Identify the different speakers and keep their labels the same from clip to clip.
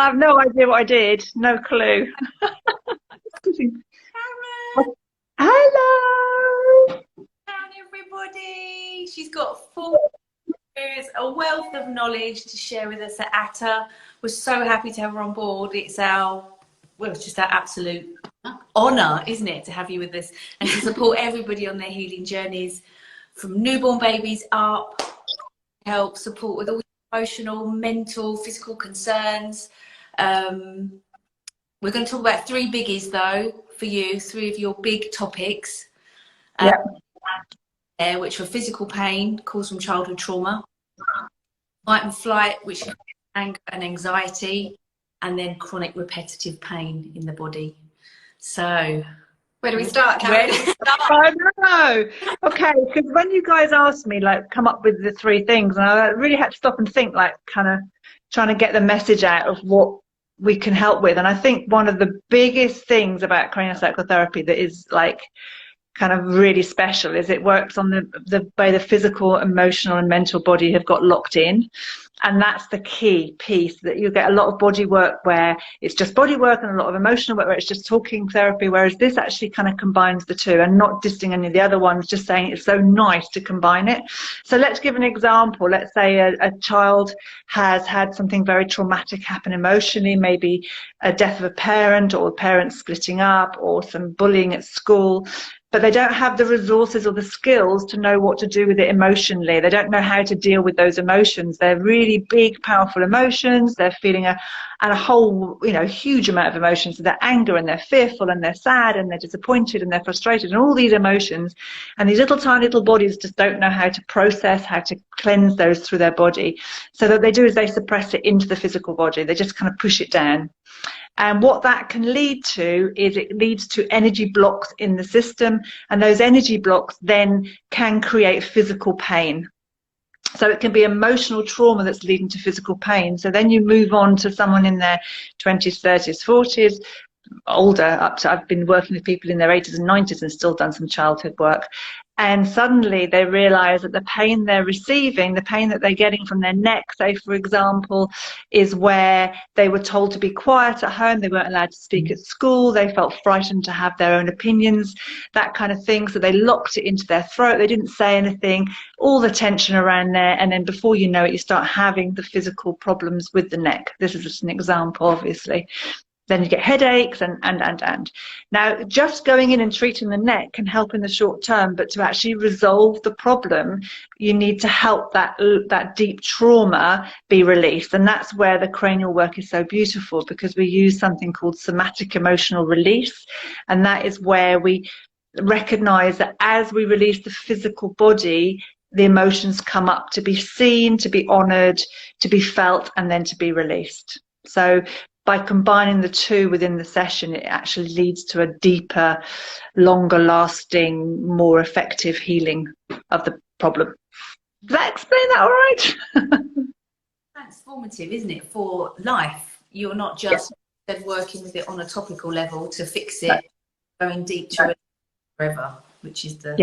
Speaker 1: I have no idea what I did. No clue.
Speaker 2: Karen,
Speaker 1: Hello.
Speaker 2: Karen, everybody. She's got 4 years, a wealth of knowledge to share with us at Atta. We're so happy to have her on board. It's just our absolute honour, isn't it, to have you with us and to support everybody on their healing journeys from newborn babies up, help support with all emotional, mental, physical concerns. We're going to talk about 3 biggies though for you, 3 of your big topics. Which are physical pain caused from childhood trauma, fight and flight, which is anger and anxiety, and then chronic repetitive pain in the body. So
Speaker 3: where do we start, Karen?
Speaker 1: I know. Okay, because when you guys asked me, like, come up with the 3 things, and I really had to stop and think, like, kind of trying to get the message out of what we can help with. And I think one of the biggest things about craniosacral therapy that is, like, kind of really special is it works on the way the physical, emotional and mental body have got locked in. And that's the key piece, that you get a lot of body work where it's just body work and a lot of emotional work where it's just talking therapy, whereas this actually kind of combines the 2 and not dissing any of the other ones, just saying it's so nice to combine it. So let's give an example. Let's say a child has had something very traumatic happen emotionally, maybe a death of a parent or parents splitting up or some bullying at school, but they don't have the resources or the skills to know what to do with it emotionally. They don't know how to deal with those emotions. They're really big, powerful emotions. They're feeling a whole, huge amount of emotions. So they're anger and they're fearful and they're sad and they're disappointed and they're frustrated and all these emotions. And these little tiny little bodies just don't know how to process, how to cleanse those through their body. So what they do is they suppress it into the physical body. They just kind of push it down. And what that can lead to is it leads to energy blocks in the system, and those energy blocks then can create physical pain. So it can be emotional trauma that's leading to physical pain. So then you move on to someone in their 20s, 30s, 40s, older, up to, I've been working with people in their 80s and 90s and still done some childhood work. And suddenly they realize that the pain they're receiving, the pain that they're getting from their neck, say, for example, is where they were told to be quiet at home. They weren't allowed to speak at school. They felt frightened to have their own opinions, that kind of thing. So they locked it into their throat. They didn't say anything, all the tension around there. And then before you know it, you start having the physical problems with the neck. This is just an example, obviously. Then you get headaches and. Now, just going in and treating the neck can help in the short term, but to actually resolve the problem, you need to help that deep trauma be released. And that's where the cranial work is so beautiful, because we use something called somatic emotional release. And that is where we recognize that as we release the physical body, the emotions come up to be seen, to be honored, to be felt, and then to be released. So by combining the 2 within the session, it actually leads to a deeper, longer lasting, more effective healing of the problem. Does that explain that all right?
Speaker 2: transformative, isn't it, for life? You're not just then working with it on a topical level to fix it, going deep to it forever, which is the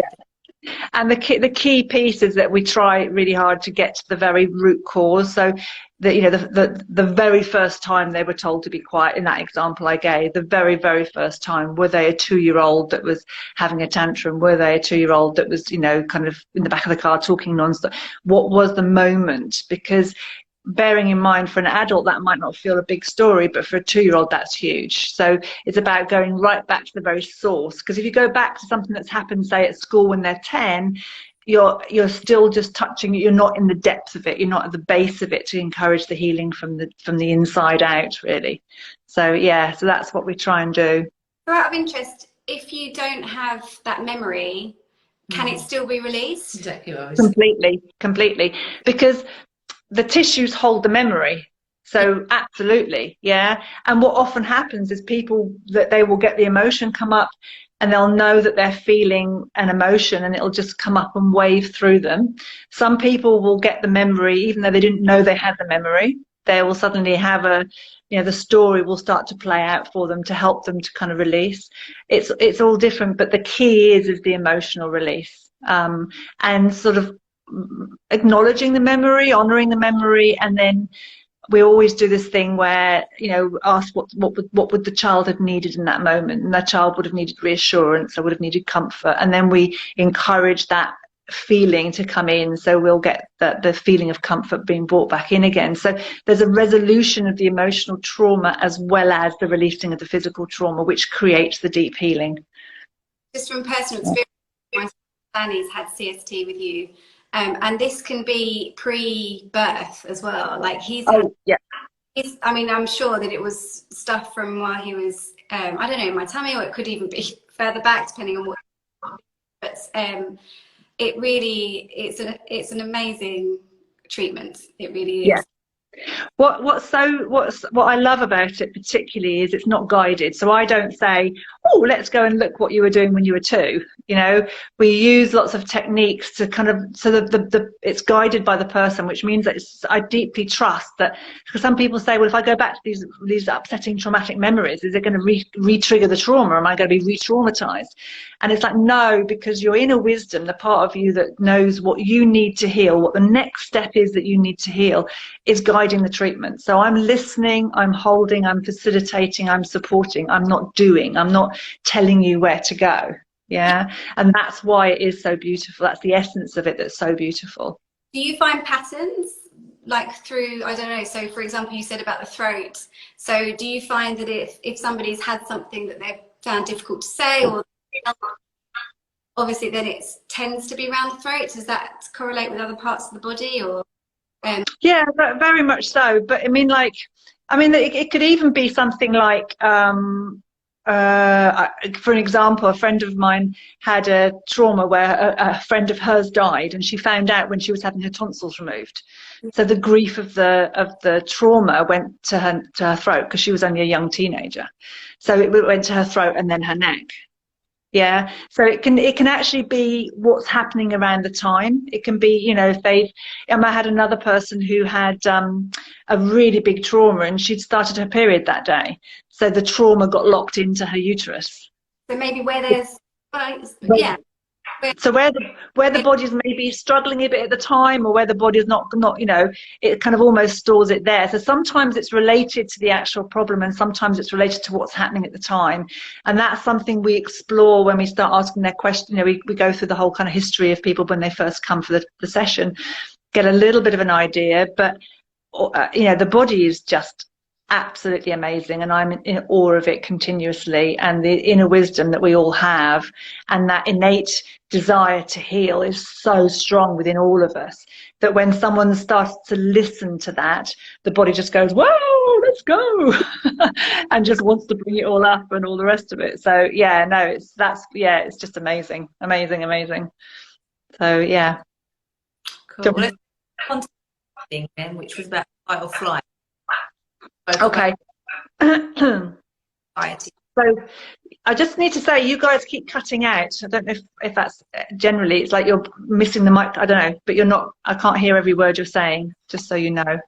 Speaker 1: And the key piece is that we try really hard to get to the very root cause. So the very first time they were told to be quiet, in that example I gave, the very, very first time, were they a 2-year-old that was having a tantrum? Were they a 2-year-old that was, kind of in the back of the car talking nonstop? What was the moment? Because bearing in mind, for an adult that might not feel a big story, but for a 2-year-old that's huge. So it's about going right back to the very source, because if you go back to something that's happened, say, at school when they're 10, you're still just touching it. You're not in the depth of it. You're not at the base of it to encourage the healing from the inside out, really. So so that's what we try and do.
Speaker 3: So out of interest, if you don't have that memory, can it still be released?
Speaker 2: Exactly what I was
Speaker 1: Completely, because the tissues hold the memory. So absolutely, and what often happens is people, that they will get the emotion come up and they'll know that they're feeling an emotion and it'll just come up and wave through them. Some people will get the memory even though they didn't know they had the memory. They will suddenly have the story will start to play out for them to help them to kind of release. It's all different, but the key is the emotional release, and sort of acknowledging the memory, honoring the memory, and then we always do this thing where, you know, ask what would the child have needed in that moment, and that child would have needed reassurance, or would have needed comfort, and then we encourage that feeling to come in, so we'll get the feeling of comfort being brought back in again. So there's a resolution of the emotional trauma as well as the releasing of the physical trauma, which creates the deep healing.
Speaker 3: Just from personal experience, my Danny's had CST with you, and this can be pre-birth as well. Like I mean, I'm sure that it was stuff from while he was, I don't know, in my tummy, or it could even be further back, depending on what. But it really, it's an amazing treatment. It really is.
Speaker 1: Yeah. What I love about it particularly is it's not guided. So I don't say, oh, let's go and look what you were doing when you were 2. You know, we use lots of techniques to kind of, so that it's guided by the person, which means that I deeply trust that, because some people say, well, if I go back to these upsetting traumatic memories, is it going to re-trigger the trauma? Am I going to be re-traumatized? And it's like, no, because your inner wisdom, the part of you that knows what you need to heal, what the next step is that you need to heal, is guiding the treatment. So I'm listening, I'm holding, I'm facilitating, I'm supporting, I'm not doing, I'm not telling you where to go. Yeah. And that's why it is so beautiful. That's the essence of it that's so beautiful.
Speaker 3: Do you find patterns like through, I don't know, so for example, you said about the throat. So do you find that if somebody's had something that they've found difficult to say, or obviously then it tends to be around the throat? Does that correlate with other parts of the body, or?
Speaker 1: Yeah, very much so. But I mean, it could even be something like, for an example, a friend of mine had a trauma where a friend of hers died, and she found out when she was having her tonsils removed. So the grief of the trauma went to her throat, because she was only a young teenager. So it went to her throat and then her neck. Yeah, so it can actually be what's happening around the time. It can be, you know, I had another person who had a really big trauma, and she'd started her period that day, so the trauma got locked into her uterus.
Speaker 3: So maybe where there's, yeah.
Speaker 1: So where the body's maybe struggling a bit at the time, or where the body's not, you know, it kind of almost stores it there. So sometimes it's related to the actual problem, and sometimes it's related to what's happening at the time. And that's something we explore when we start asking their question. You know, we go through the whole kind of history of people when they first come for the session, get a little bit of an idea. But, you know, the body is just absolutely amazing, and I'm in awe of it continuously, and the inner wisdom that we all have, and that innate desire to heal is so strong within all of us, that when someone starts to listen to that, the body just goes, whoa, let's go, and just wants to bring it all up and all the rest of it. So yeah, no, it's just amazing. So yeah,
Speaker 2: cool. Let's go on to the thing then, which was about fight or flight.
Speaker 1: Okay. So I just need to say, you guys keep cutting out. I don't know if that's generally, it's like you're missing the mic. I don't know, but you're not, I can't hear every word you're saying, just so you know.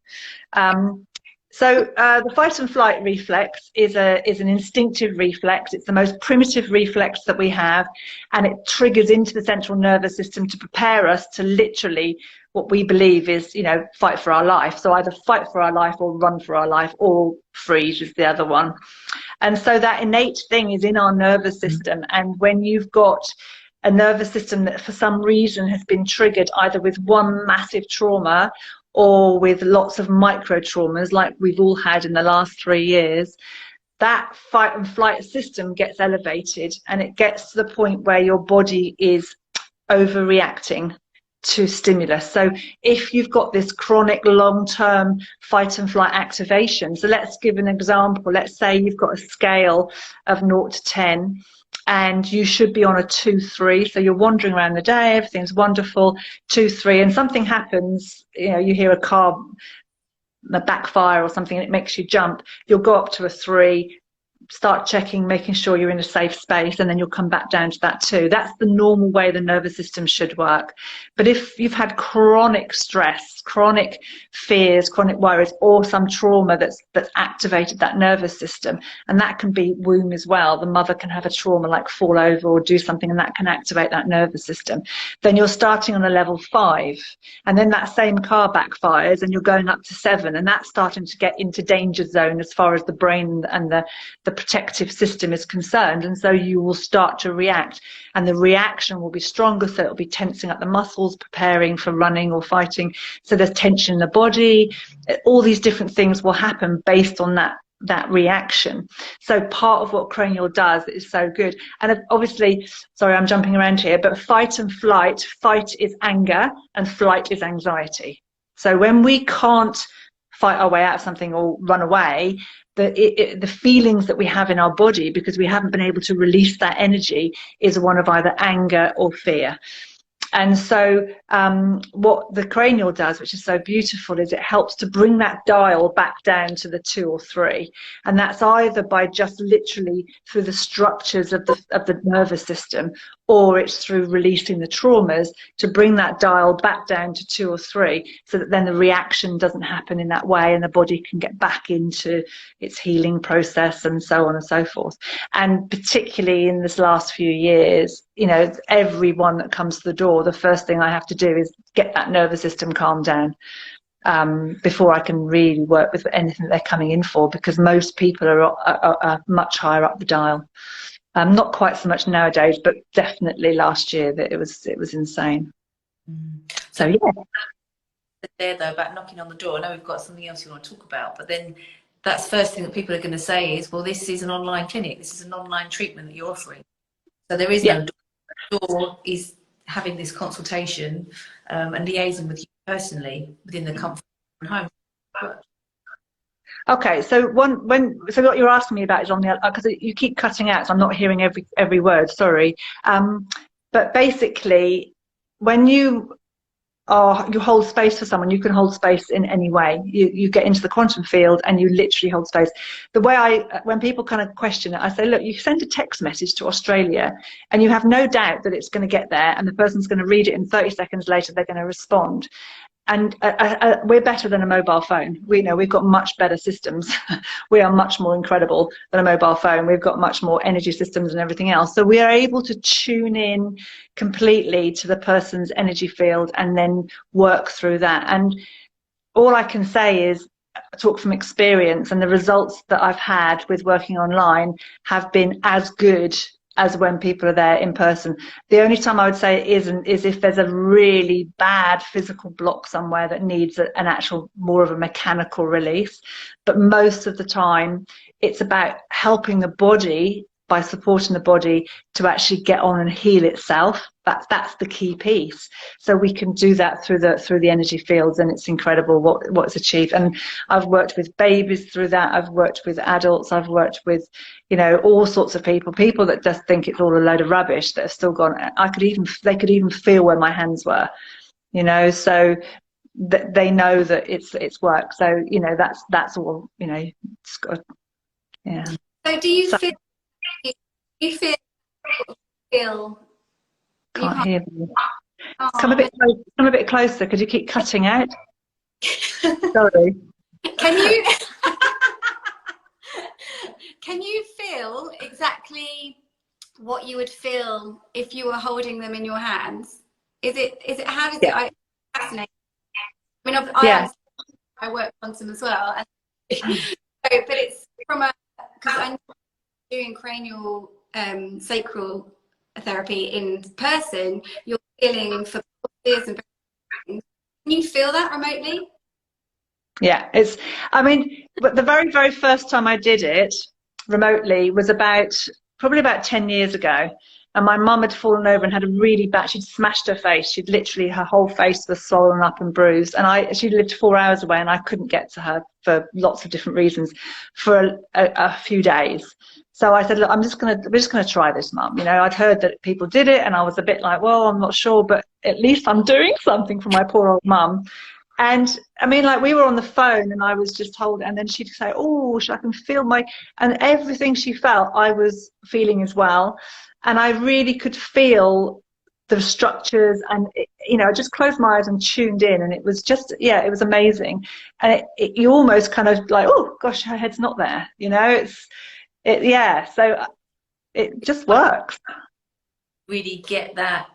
Speaker 1: So the fight and flight reflex is an instinctive reflex. It's the most primitive reflex that we have, and it triggers into the central nervous system to prepare us to literally, what we believe is, you know, fight for our life. So either fight for our life or run for our life, or freeze is the other one. And so that innate thing is in our nervous system. And when you've got a nervous system that for some reason has been triggered either with one massive trauma or with lots of micro traumas like we've all had in the last 3 years, that fight and flight system gets elevated, and it gets to the point where your body is overreacting to stimulus. So if you've got this chronic long-term fight and flight activation, so let's give an example. Let's say you've got a scale of 0 to 10, and you should be on a 2-3. So you're wandering around the day, everything's wonderful, 2-3, and something happens, you know, you hear a backfire or something, and it makes you jump. You'll go up to a 3, start checking, making sure you're in a safe space, and then you'll come back down to that 2. That's the normal way the nervous system should work. But if you've had chronic stress, chronic fears, chronic worries, or some trauma that's activated that nervous system, and that can be womb as well, the mother can have a trauma like fall over or do something, and that can activate that nervous system, then you're starting on a level 5, and then that same car backfires and you're going up to 7, and that's starting to get into danger zone as far as the brain and the protective system is concerned. And so you will start to react, and the reaction will be stronger, so it'll be tensing up the muscles, preparing for running or fighting, so there's tension in the body. All these different things will happen based on that reaction. So part of what cranial does is so good. And obviously, sorry, I'm jumping around here, but fight and flight, fight is anger and flight is anxiety. So when we can't fight our way out of something or run away, the feelings that we have in our body, because we haven't been able to release that energy, is one of either anger or fear. And so what the cranial does, which is so beautiful, is it helps to bring that dial back down to the 2 or 3. And that's either by just literally through the structures of the nervous system, or it's through releasing the traumas to bring that dial back down to 2 or 3, so that then the reaction doesn't happen in that way and the body can get back into its healing process, and so on and so forth. And particularly in this last few years, you know, everyone that comes to the door, the first thing I have to do is get that nervous system calmed down before I can really work with anything that they're coming in for, because most people are much higher up the dial. Not quite so much nowadays, but definitely last year that it was insane. So yeah.
Speaker 2: There though, about knocking on the door, I know we've got something else you want to talk about, but then that's first thing that people are going to say is, well, this is an online clinic, this is an online treatment that you're offering. So there is no door. The door is having this consultation and liaising with you personally within the comfort of your home.
Speaker 1: Okay, so so what you're asking me about is on the, because you keep cutting out, so I'm not hearing every word. Sorry, but basically, when you hold space for someone, you can hold space in any way. You get into the quantum field and you literally hold space. The way when people kind of question it, I say, look, you send a text message to Australia and you have no doubt that it's going to get there, and the person's going to read it, and 30 seconds later they're going to respond. And we're better than a mobile phone. We know we've got much better systems. We are much more incredible than a mobile phone. We've got much more energy systems and everything else. So we are able to tune in completely to the person's energy field and then work through that. And all I can say is talk from experience, and the results that I've had with working online have been as good as when people are there in person. The only time I would say it isn't is if there's a really bad physical block somewhere that needs an actual more of a mechanical release. But most of the time it's about helping the body, by supporting the body to actually get on and heal itself. That's the key piece. So we can do that through the energy fields, and it's incredible what's achieved. And I've worked with babies through that. I've worked with adults. I've worked with, you know, all sorts of people that just think it's all a load of rubbish that have still gone. They could even feel where my hands were, you know. So they know that it's work. So you know, that's all. You know, it's got, yeah.
Speaker 3: So do you feel?
Speaker 1: Can't hear you. Come a bit closer because you keep cutting out. Sorry.
Speaker 3: Can you feel exactly what you would feel if you were holding them in your hands? Is it how does it fascinate? I mean, I work quantum as well, but it's from because I'm doing cranial sacral therapy in person, you're feeling for pulses and can you feel that remotely?
Speaker 1: Yeah, but the very, very first time I did it remotely was probably about 10 years ago. And my mum had fallen over and had a really bad, she'd smashed her face. Her whole face was swollen up and bruised. And she lived 4 hours away, and I couldn't get to her for lots of different reasons for a few days. So I said, look, we're just gonna try this, Mum. You know, I'd heard that people did it, and I was a bit like, well, I'm not sure, but at least I'm doing something for my poor old mum. And I mean, like, we were on the phone and I was just holding, and then she'd say, oh, I can feel my, and everything she felt, I was feeling as well. And I really could feel the structures, and you know, I just closed my eyes and tuned in, and it was just, yeah, it was amazing. And you almost kind of like, oh gosh, her head's not there, you know, yeah, so it just works.
Speaker 2: Really get that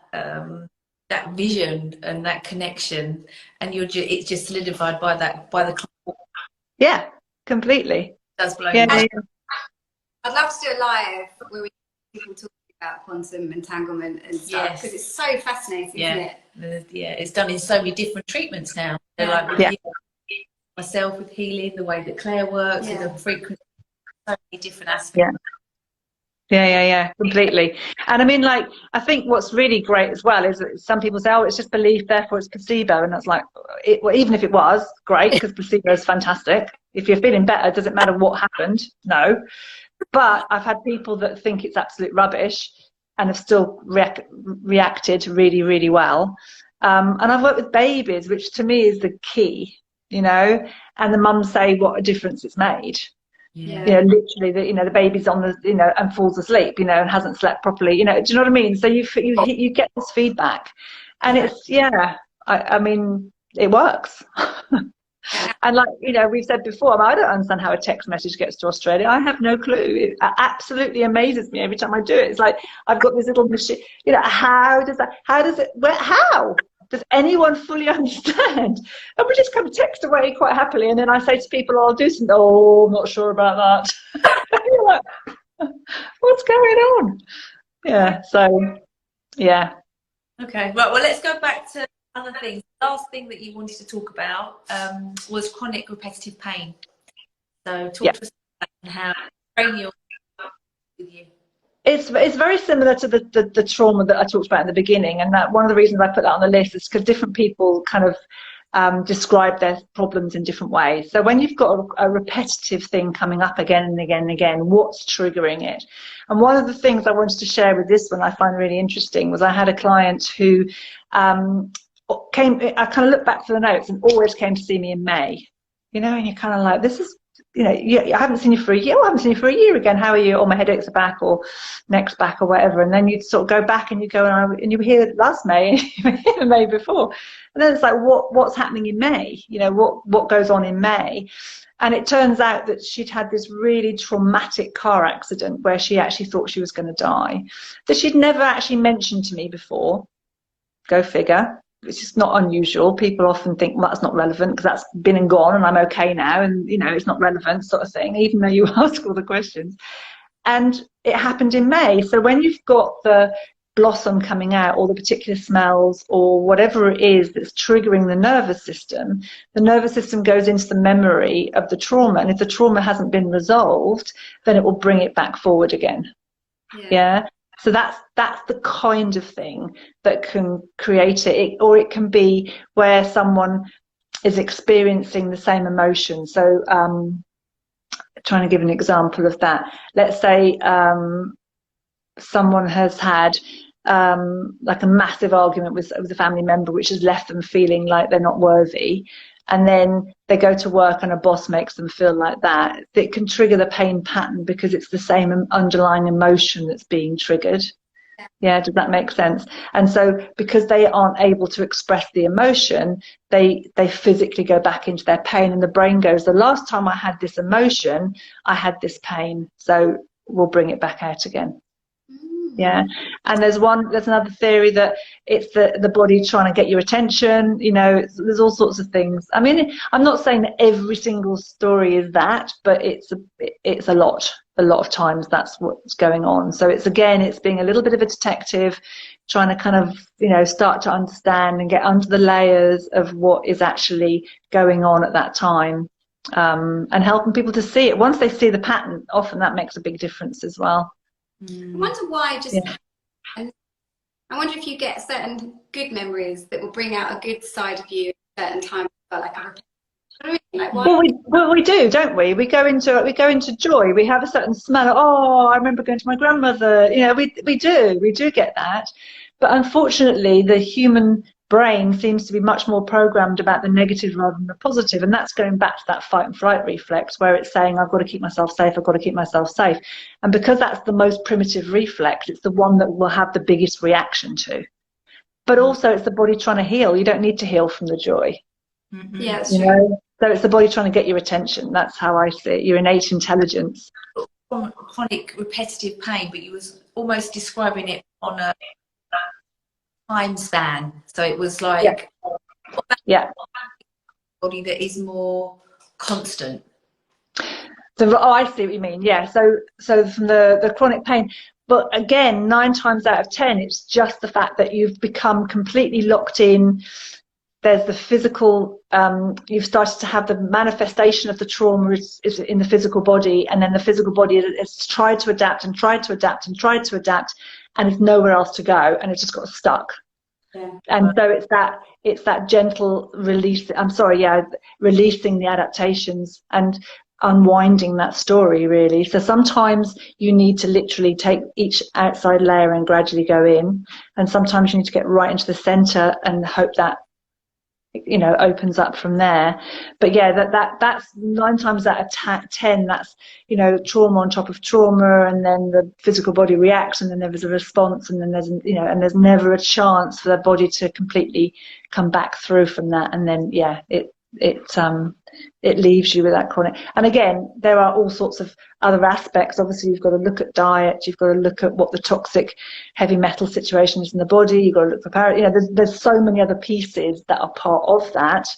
Speaker 2: that vision and that connection, and it's just solidified by the client.
Speaker 1: Yeah, completely.
Speaker 2: It does blow
Speaker 1: me
Speaker 2: away.
Speaker 3: I'd love to do a live where we people talk about quantum entanglement and stuff, because it's so fascinating, isn't it?
Speaker 2: Yeah, it's done in so many different treatments now. Like myself with healing, the way that Claire works, with the frequency, so many different aspects.
Speaker 1: Yeah, completely. And I mean, like, I think what's really great as well is that some people say, oh, it's just belief, therefore it's placebo. And that's like, well, even if it was, great, because placebo is fantastic. If you're feeling better, does it matter what happened? No. But I've had people that think it's absolute rubbish and have still reacted really, really well. And I've worked with babies, which to me is the key, you know, and the mums say what a difference it's made.
Speaker 2: Yeah.
Speaker 1: You know, literally, the baby's on the, you know, and falls asleep, you know, and hasn't slept properly, you know, do you know what I mean? So you get this feedback, and it's, I mean, it works. And like, you know, we've said before, I don't understand how a text message gets to Australia. I have no clue. It absolutely amazes me every time I do it. It's like, I've got this little machine, you know, how does anyone fully understand? And we just kind of text away quite happily, and then I say to people, oh, I'll do something. Oh, I'm not sure about that. You're like, what's going on? Yeah, so, yeah.
Speaker 2: Okay, right, well, let's go back to other things. The last thing that you wanted to talk about was chronic repetitive pain. So talk to us about how cranial with you.
Speaker 1: It's very similar to the trauma that I talked about in the beginning, and that one of the reasons I put that on the list is because different people kind of describe their problems in different ways. So when you've got a repetitive thing coming up again and again and again, what's triggering it? And one of the things I wanted to share with this one I find really interesting was I had a client who I kind of looked back to the notes and always came to see me in May, you know, and you're kind of like, this is, you know, I haven't seen you for a year. I haven't seen you for a year again. How are you? Or my headaches are back, or neck's back, or whatever. And then you sort of go back and you go, and you were here last May, and you were here the May before. And then it's like, what's happening in May? You know, what goes on in May? And it turns out that she'd had this really traumatic car accident where she actually thought she was going to die, that she'd never actually mentioned to me before. Go figure. It's just not unusual. People often think, well, that's not relevant because that's been and gone and I'm okay now, and you know, it's not relevant, sort of thing, even though you ask all the questions. And it happened in May. So when you've got the blossom coming out, or the particular smells, or whatever it is that's triggering the nervous system goes into the memory of the trauma, and if the trauma hasn't been resolved, then it will bring it back forward again. Yeah. So that's the kind of thing that can create it. Or it can be where someone is experiencing the same emotion. So trying to give an example of that. Let's say someone has had like a massive argument with a family member, which has left them feeling like they're not worthy. And then they go to work and a boss makes them feel like that. It can trigger the pain pattern because it's the same underlying emotion that's being triggered. Yeah, does that make sense? And so because they aren't able to express the emotion, they physically go back into their pain, and the brain goes, the last time I had this emotion, I had this pain, so we'll bring it back out again. Yeah. And there's another theory that it's the body trying to get your attention, you know, there's all sorts of things. I mean, I'm not saying that every single story is that, but it's a lot of times that's what's going on. So it's being a little bit of a detective, trying to kind of, you know, start to understand and get under the layers of what is actually going on at that time, and helping people to see it. Once they see the pattern, often that makes a big difference as well.
Speaker 3: I wonder why I wonder if you get certain good memories that will bring out a good side of you at certain times,
Speaker 1: well, we do, don't we? We go into joy. We have a certain smell. Oh, I remember going to my grandmother. You know, we do get that. But unfortunately, the human brain seems to be much more programmed about the negative rather than the positive. And that's going back to that fight and flight reflex, where it's saying, I've got to keep myself safe, I've got to keep myself safe. And because that's the most primitive reflex, it's the one that we'll have the biggest reaction to. But also it's the body trying to heal. You don't need to heal from the joy.
Speaker 3: Mm-hmm. Yeah, that's
Speaker 1: true.
Speaker 3: Know?
Speaker 1: So it's the body trying to get your attention. That's how I see it, your innate intelligence.
Speaker 2: Chronic repetitive pain, but you was almost describing it on a time span. So it was like body that is more constant.
Speaker 1: So, oh, I see what you mean. Yeah. So from the chronic pain, but again, 9 times out of 10, it's just the fact that you've become completely locked in. There's the physical, you've started to have the manifestation of the trauma is in the physical body, and then the physical body has tried to adapt and tried to adapt and tried to adapt, and it's nowhere else to go, and it's just got stuck. Yeah. And so it's that gentle release. Releasing the adaptations and unwinding that story, really. So sometimes you need to literally take each outside layer and gradually go in, and sometimes you need to get right into the center and hope that opens up from there. But yeah, that's 9 times out of 10, that's trauma on top of trauma, and then the physical body reacts, and then there was a response, and then there's never a chance for the body to completely come back through from that. And then it leaves you with that chronic. And again, there are all sorts of other aspects. Obviously, you've got to look at diet, you've got to look at what the toxic heavy metal situation is in the body, you've got to look for there's so many other pieces that are part of that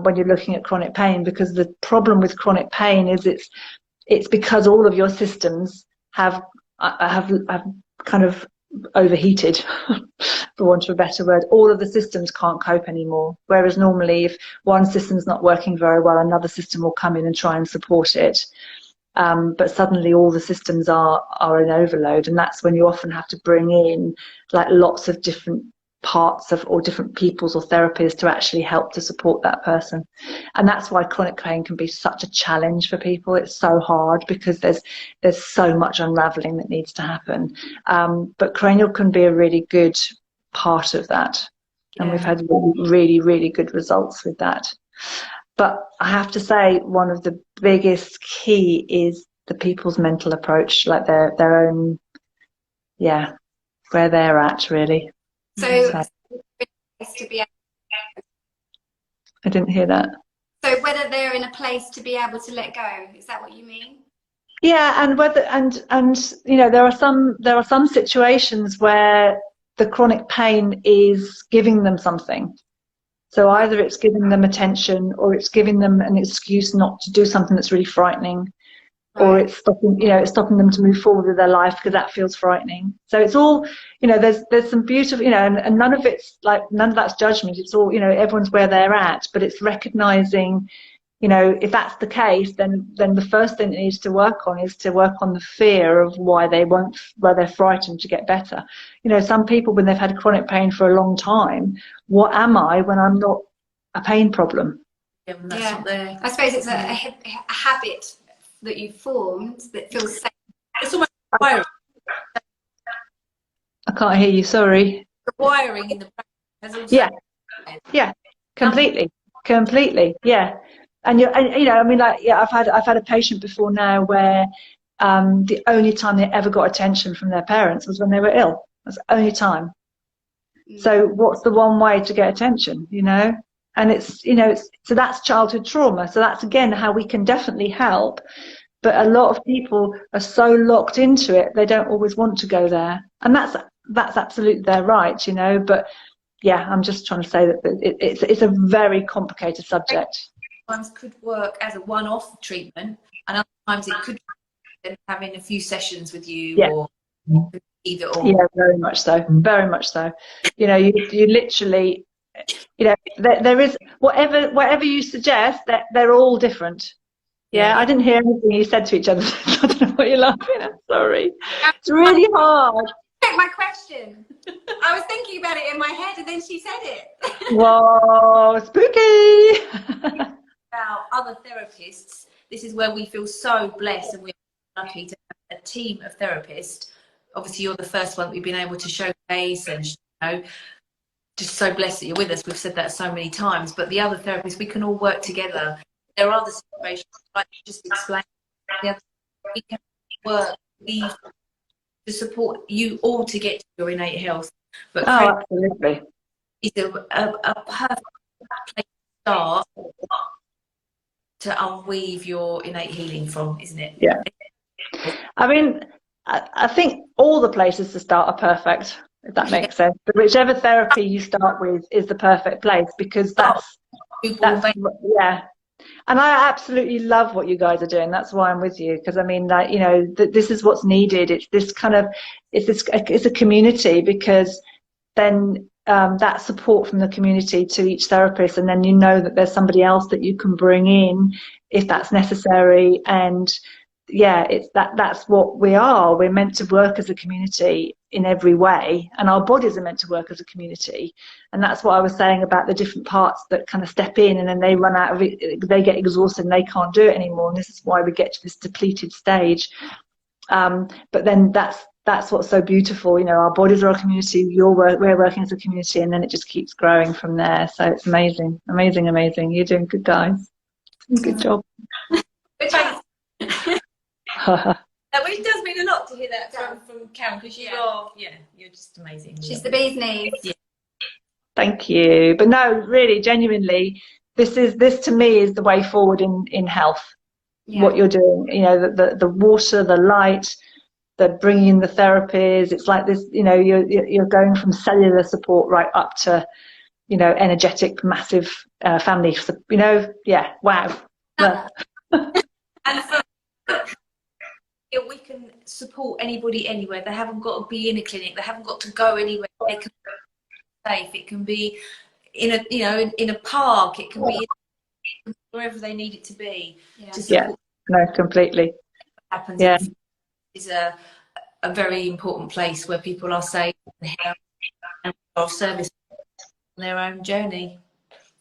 Speaker 1: when you're looking at chronic pain, because the problem with chronic pain is it's because all of your systems have kind of overheated, for want of a better word. All of the systems can't cope anymore, whereas normally if one system's not working very well, another system will come in and try and support it. But suddenly all the systems are in overload, and that's when you often have to bring in like lots of different parts of, or different peoples or therapies to actually help to support that person. And that's why chronic pain can be such a challenge for people. It's so hard because there's so much unraveling that needs to happen. But cranial can be a really good part of that, and we've had really, really good results with that. But I have to say, one of the biggest key is the people's mental approach, like their own, where they're at, really.
Speaker 3: So to be,
Speaker 1: I didn't hear that.
Speaker 3: So whether they're in a place to be able to let go, is that what you mean?
Speaker 1: Yeah, and whether and there are some situations where the chronic pain is giving them something. So either it's giving them attention, or it's giving them an excuse not to do something that's really frightening, or it's stopping them to move forward with their life because that feels frightening. So it's all, there's some beautiful, and none of that's judgment. It's all, everyone's where they're at, but it's recognizing, if that's the case, then the first thing that needs to work on is to work on the fear of why they're frightened to get better. Some people, when they've had chronic pain for a long time, what am I when I'm not a pain problem?
Speaker 3: Yeah, I suppose it's a habit that you've formed that feels safe.
Speaker 2: It's almost wiring.
Speaker 1: I can't hear you, sorry.
Speaker 2: The wiring in the brain has also
Speaker 1: completely, yeah. And I've had a patient before now where the only time they ever got attention from their parents was when they were ill. That's the only time. So what's the one way to get attention, And it's so that's childhood trauma. So that's again how we can definitely help. But a lot of people are so locked into it, they don't always want to go there. And that's absolutely their right, But yeah, I'm just trying to say that it's a very complicated subject.
Speaker 2: Ones could work as a one-off treatment, and other times it could be having a few sessions with you, or either or.
Speaker 1: Yeah, very much so. Very much so. You literally, there is whatever you suggest, that they're all different. Yeah, I didn't hear anything you said to each other. I don't know what you're laughing at. Sorry. It's really hard.
Speaker 3: My question. I was thinking about it in my head, and then she said it.
Speaker 1: Whoa, spooky.
Speaker 2: About other therapists, this is where we feel so blessed, and we're lucky to have a team of therapists. Obviously, you're the first one that we've been able to showcase and just so blessed that you're with us. We've said that so many times, but the other therapists, we can all work together. There are the situations, like you just explained, we can work to support you all to get to your innate health. But
Speaker 1: absolutely.
Speaker 2: Is a perfect place to start to unweave your innate healing from, isn't it?
Speaker 1: Yeah. I mean, I think all the places to start are perfect, if that makes sense. But whichever therapy you start with is the perfect place, because that's yeah. And I absolutely love what you guys are doing. That's why I'm with you, because I mean, like, you know, this is what's needed. It's this kind of, it's a community, because then that support from the community to each therapist, and then you know that there's somebody else that you can bring in if that's necessary. And yeah, that's what we are. We're meant to work as a community in every way, and our bodies are meant to work as a community. And that's what I was saying about the different parts that kind of step in, and then they run out of it, they get exhausted and they can't do it anymore, and this is why we get to this depleted stage. But then that's what's so beautiful, you know, our bodies are a community, we're working as a community, and then it just keeps growing from there. So it's amazing. You're doing good, guys. Good job.
Speaker 2: It does mean a lot to hear that from Karen, because you're just amazing.
Speaker 3: She's the bee's knees.
Speaker 2: Yeah.
Speaker 1: Thank you. But no, really, genuinely, this to me is the way forward in health. Yeah. What you're doing, you know, the water, the light, the bringing in the therapies. It's like this, you know, you're going from cellular support right up to, you know, energetic, massive family. You know, yeah, wow.
Speaker 2: And we can support anybody anywhere. They haven't got to be in a clinic. They haven't got to go anywhere. They can be safe. It can be in a, you know, in a park. It can be wherever they need it to be. Yeah. To support.
Speaker 1: No, completely.
Speaker 2: What happens is a very important place where people are safe and of service on their own journey.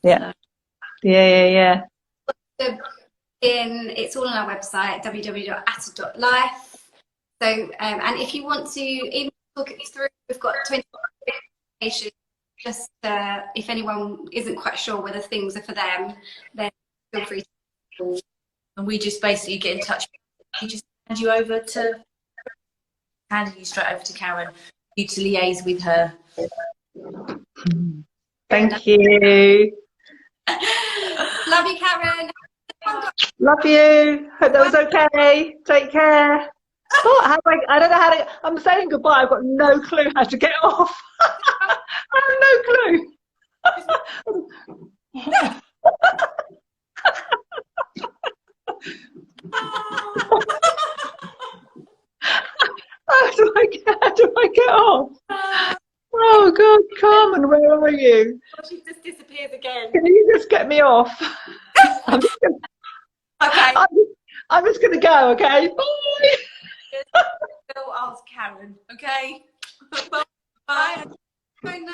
Speaker 1: Yeah. So. Yeah.
Speaker 3: It's all on our website, www.atta.life. So, and if you want to even talk it through, we've got 20 patients. Just if anyone isn't quite sure whether things are for them, then feel free to call.
Speaker 2: And we just basically get in touch. We just hand you straight over to Karen, you to liaise with her.
Speaker 1: Thank you.
Speaker 3: Love you, Karen.
Speaker 1: Love you. Hope that was okay. Take care. I don't know how to. I'm saying goodbye. I've got no clue how to get off. I have no clue. How do I get off? Oh God, Carmen, where are you?
Speaker 3: She just disappears again.
Speaker 1: Can you just get me off? I'm just gonna go. Okay, bye.
Speaker 2: Go ask Karen. Okay.
Speaker 3: Bye. Bye.